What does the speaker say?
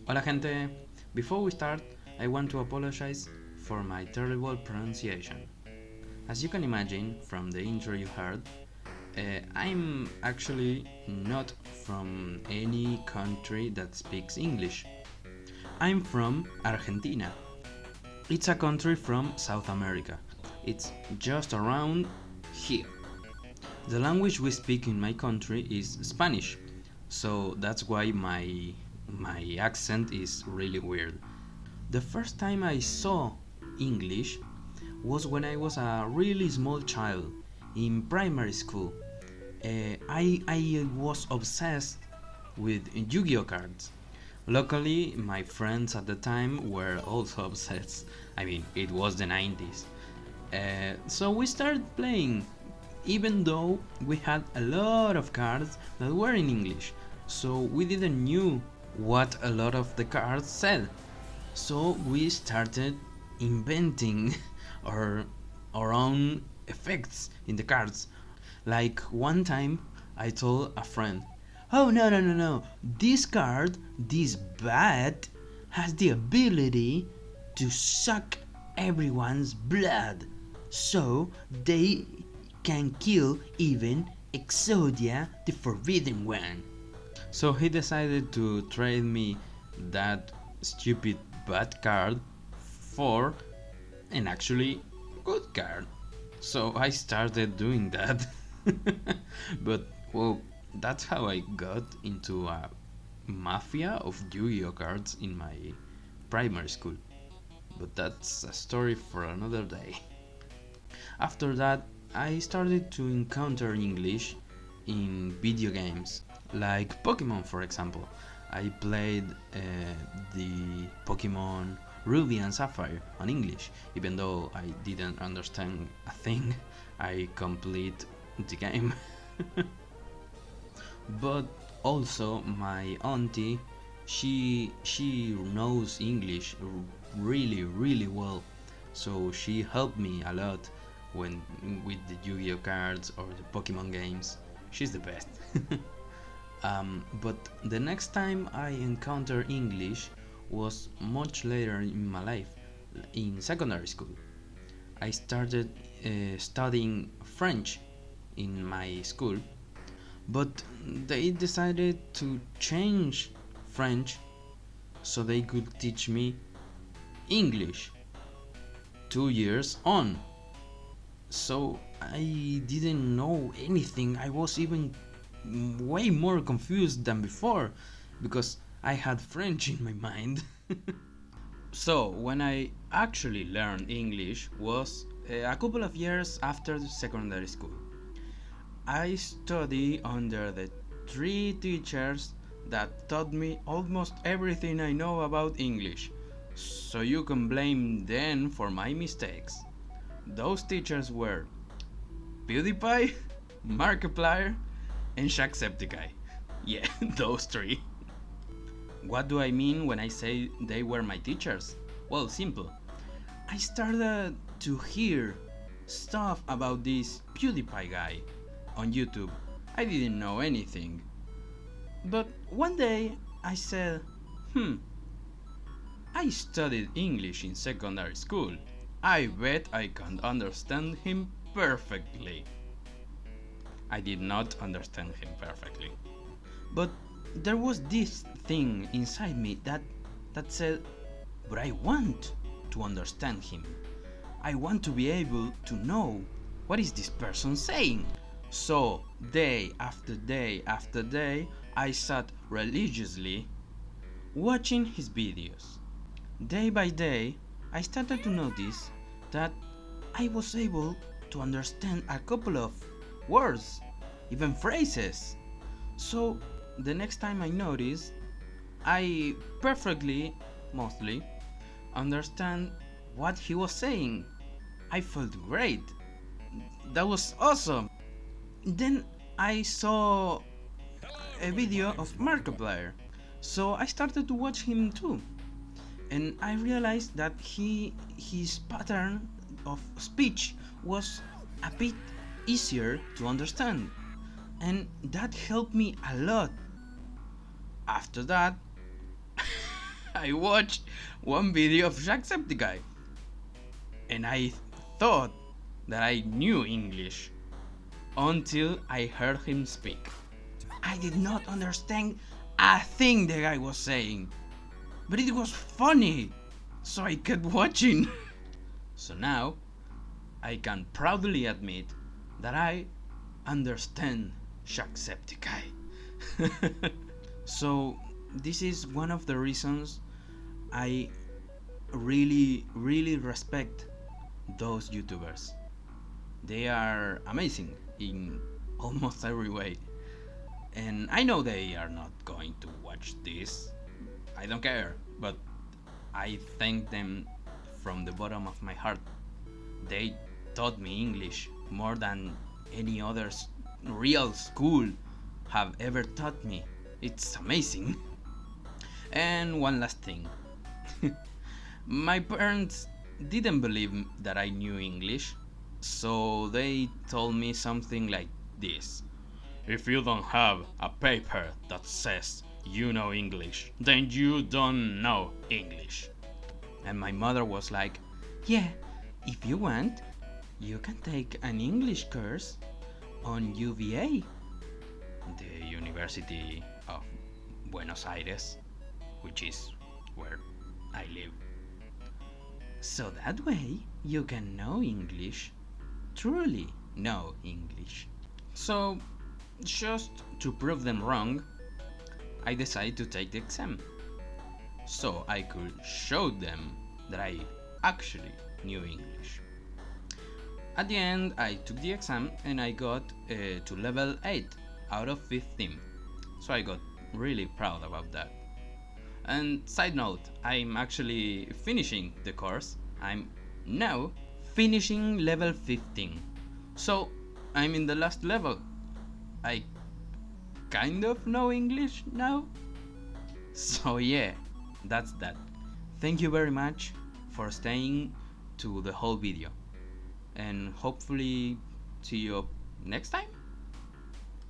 Hola gente! Before we start, I want to apologize for my terrible pronunciation. As you can imagine from the intro you heard, I'm actually not from any country that speaks English. I'm from Argentina. It's a country from South America. It's just around here. The language we speak in my country is Spanish, so that's why my accent is really weird. The first time I saw English was when I was a really small child in primary school. I was obsessed with Yu-Gi-Oh cards. Luckily, my friends at the time were also obsessed. I mean, it was the 90s. So we started playing, even though we had a lot of cards that were in English. So we didn't knew what a lot of the cards said. So we started inventing our our own effects in the cards. Like one time I told a friend, "Oh no. This card, this bat has the ability to suck everyone's blood. So they can kill even Exodia the Forbidden One." So he decided to trade me that stupid bad card for an actually good card. So I started doing that. But well, that's how I got into a mafia of Yu-Gi-Oh cards in my primary school. But that's a story for another day. After that, I started to encounter English in video games, like Pokemon, for example. I played the Pokemon Ruby and Sapphire on English, even though I didn't understand a thing. I complete the game. But also my auntie, she knows English really well, so she helped me a lot when with the Yu-Gi-Oh cards or the Pokemon games. She's the best. But the next time I encountered English was much later in my life, in secondary school. I started studying French in my school, but they decided to change French so they could teach me English 2 years on. So I didn't know anything. I was even way more confused than before because I had French in my mind. So when I actually learned English was a couple of years after secondary school. I studied under the three teachers that taught me almost everything I know about English, so you can blame them for my mistakes. Those teachers were Pewdiepie, Markiplier, and Jacksepticeye. Yeah, those three. What do I mean when I say they were my teachers? Well, simple. I started to hear stuff about this Pewdiepie guy on YouTube. I didn't know anything. But one day I said, I studied English in secondary school. I bet I can understand him perfectly. I did not understand him perfectly. But there was this thing inside me that said, but I want to understand him. I want to be able to know what is this person saying. So day after day after day, I sat religiously watching his videos. Day by day, I started to notice that I was able to understand a couple of words, even phrases. So the next time I noticed, I perfectly, mostly, understand what he was saying. I felt great. That was awesome. Then I saw a video of Markiplier, so I started to watch him too. And I realized that his pattern of speech was a bit easier to understand, and that helped me a lot. After that, I watched one video of Jacksepticeye and I thought that I knew English until I heard him speak. I did not understand a thing the guy was saying, but it was funny, so I kept watching. So now I can proudly admit that I understand Jacksepticeye. So this is one of the reasons I really respect those YouTubers. They are amazing in almost every way. And I know they are not going to watch this. I don't care, but I thank them from the bottom of my heart. They taught me English more than any other real school have ever taught me. It's amazing. And one last thing. My parents didn't believe that I knew English, so they told me something like this. If you don't have a paper that says you know English, then you don't know English. And my mother was like, yeah, if you want, you can take an English course on UVA, the University of Buenos Aires, which is where I live. So that way you can know English, truly know English. So, just to prove them wrong, I decided to take the exam, so I could show them that I actually knew English. At the end, I took the exam and I got to level 8 out of 15, so I got really proud about that. And side note, I'm actually finishing the course. I'm now finishing level 15, so I'm in the last level. I kind of know English now. So yeah, that's that. Thank you very much for staying to the whole video, and hopefully see you next time.